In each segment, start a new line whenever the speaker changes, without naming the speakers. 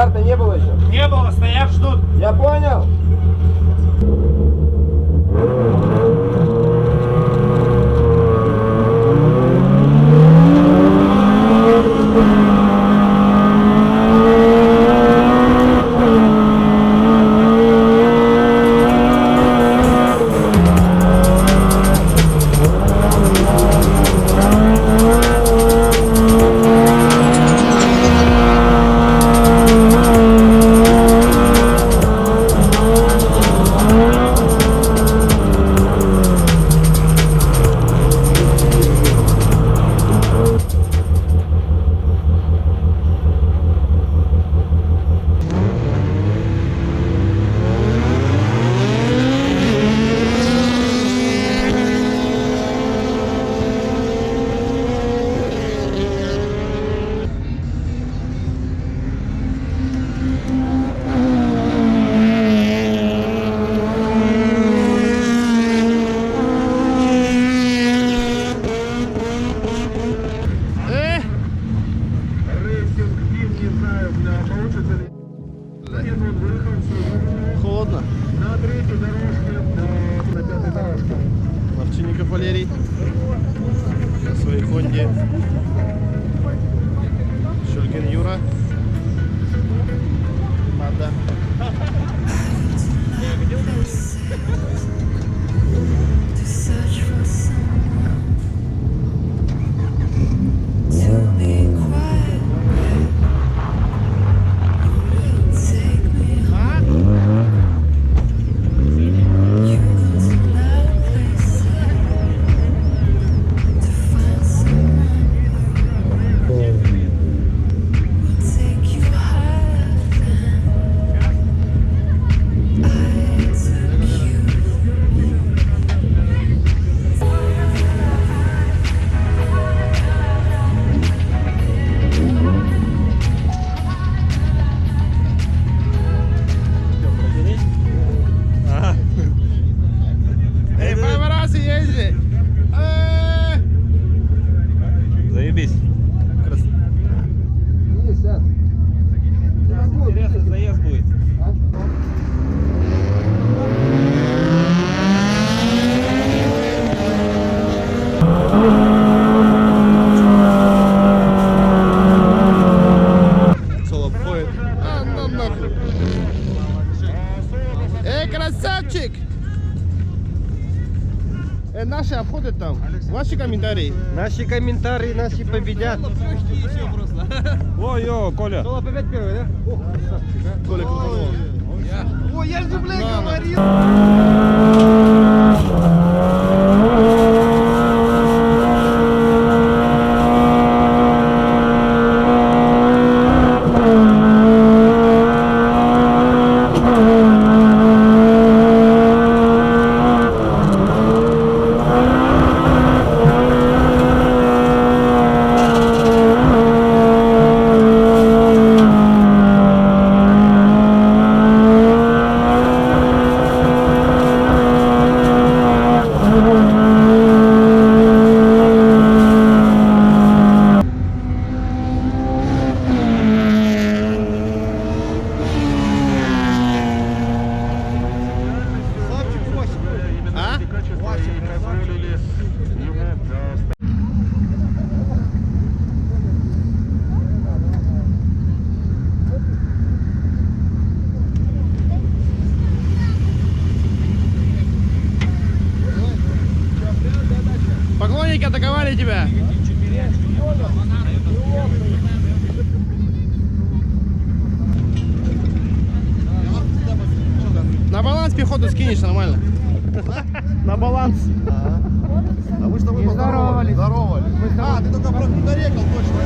Старта не было еще?
Не было, стоят, ждут.
Я понял.
Холодно.
На третьей дорожке, на пятой дорожке.
Овчинников Валерий на своей Хонде. Щелькин Юра. Мада.
Заебись. Интересный заезд будет.
Соло обходит. А, ну нахуй. Красавчик! Наши обходят там. Ваши комментарии.
Наши комментарии, наши победят.
Ой-ё, Коля.
Соло опять первый, да? О, красавчик, а.
Коля крутанул.
О, я же, блядь, говорил.
Поклонники атаковали тебя. На баланс пехоту скинешь нормально. На баланс.
А вы что, вы поздоровались? Здоровались. А, ты только про Кудорекал, точно.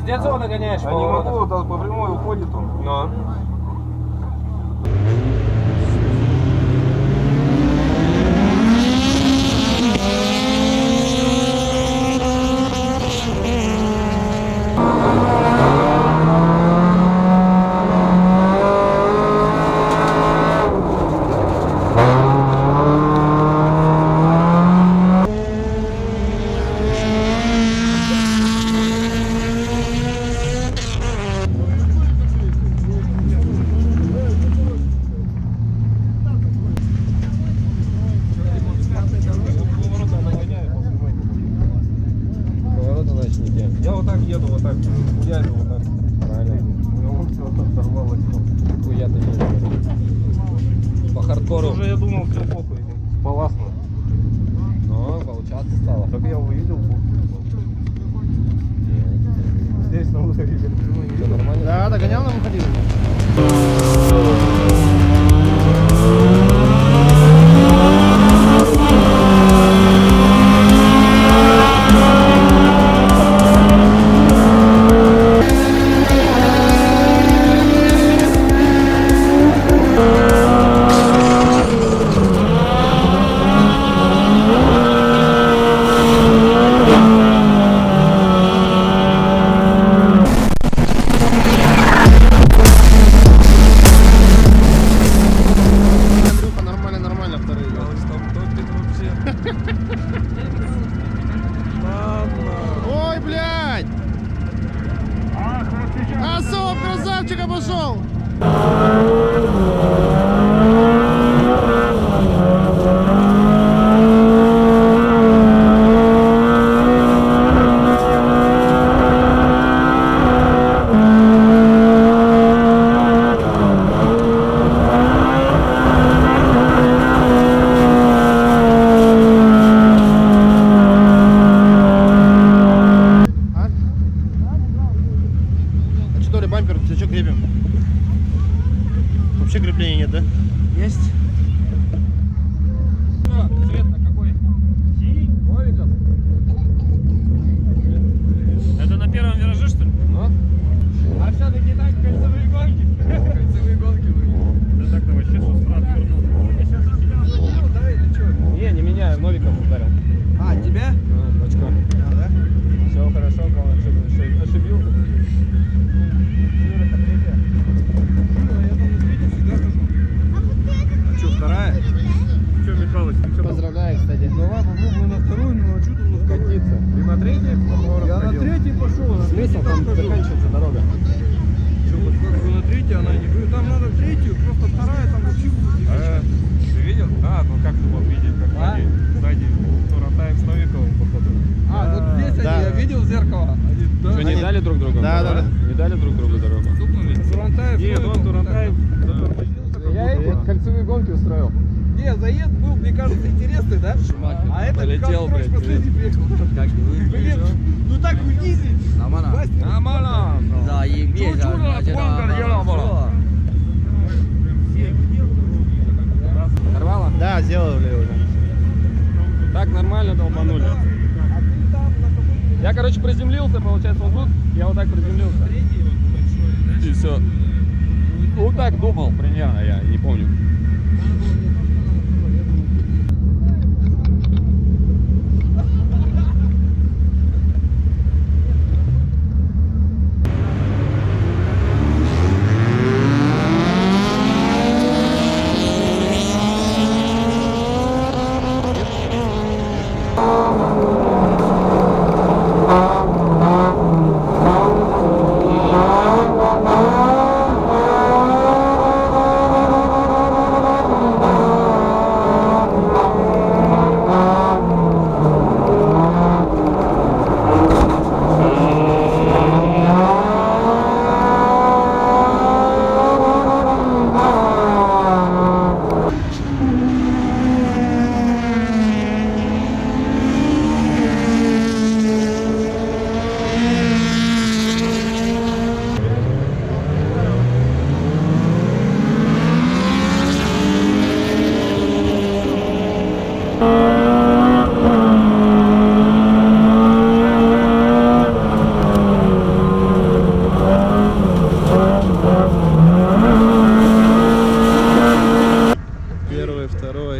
Пиздец его догоняешь,
Я не могу, вот по прямой уходит он.
Но.
Повороты ночники. Я вот так еду, вот так, хуярю, вот так. Правильно. У меня все оторвалось. Хуя ты едешь. По хардкору.
Уже я думал, всем похуй.
Поласно. Но получаться стало. Так я увидел. Здесь на уровне. Все нормально?
Да, догонял нам уходил. Нормально вторые. Ой, блядь! Осоп, красавчик обошел! Бампер, ты что крепим? Вообще крепления нет, да? Есть.
Цвет-то какой? Синий? Новиков. Это на первом вираже, что ли?
Ну?
А все-таки так кольцевые гонки. Кольцевые гонки были. Да так-то вообще субстрат вернул.
Да или что?
Не меняю, Новиков ударил.
А, тебя?
Очко.
Да?
Все хорошо, главное, что ошибил.
А что, вторая?
Че, Михалыч, ты что?
Поздравляю, кстати.
Давай попробуем на вторую, но что тут у нас катиться?
Ты на третий?
Я на третий пошел, на третий
Смысл там
хожу.
заканчивается дорога.
Что, вот как бы на третий она не будет. Там надо третью, просто вторая там вообще будет не качать.
Ты видел? А, ну как ты мог видеть, как
А?
сзади Турантаев с Новиковым, походу.
А, вот здесь
Да.
они, я видел в зеркало. Они, да.
Что, не
Они-
дали друг другу?
Да, да, да.
Не дали друг другу дорогу.
Турантаев.
Нет,
Новиков,
он Турантаев
вот так.
затормозился.
Я эти-
кольцевые гонки устроил.
Не, заезд был, мне кажется, интересный, да? А это
Полетел,
как
блядь,
последний приехал.
Как
Блин, ну так унизить.
Нормально.
Заебись,
Порвало?
Да, сделали уже.
Так нормально долбанули. Я, короче, приземлился, получается, вот тут. Я вот так приземлился. И все. Вот так думал примерно, я не помню.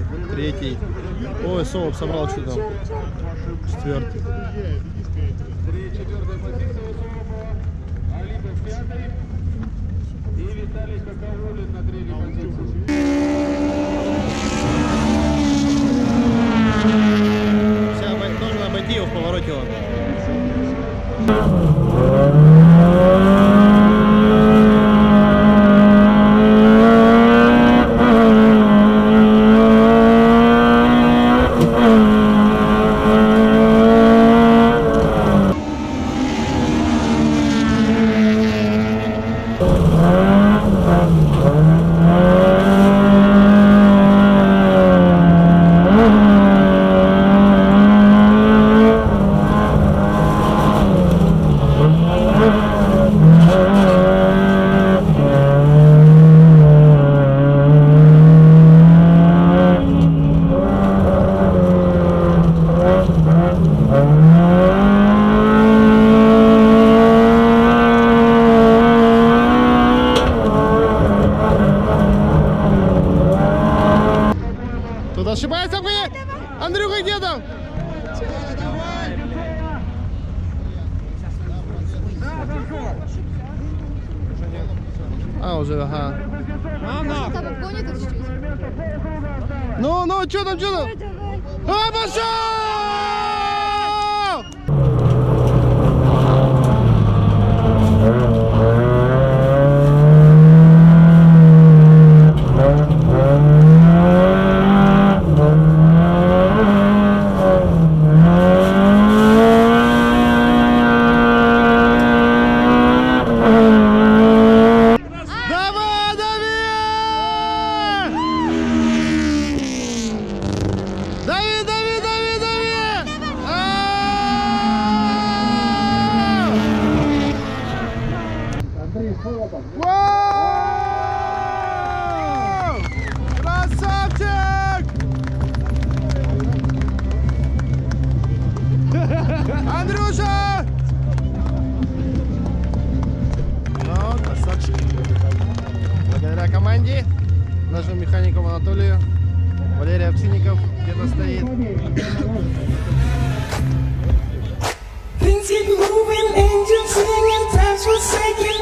второй, третий. Ой, Соуп собрал что там. Четвертый. Должен обойти его в повороте. Тут ошибается, Андрюха, где там? А, уже, ага.
Там обгонит их чуть-чуть.
Ну, что там?
Давай.
А, пошел! Вау! Красавчик! Андрюша! Ну, красавчик. Благодаря команде, нашему механику Анатолию, Валерий Овсинников где-то стоит.
Things keep moving, angels singing, times forsaken.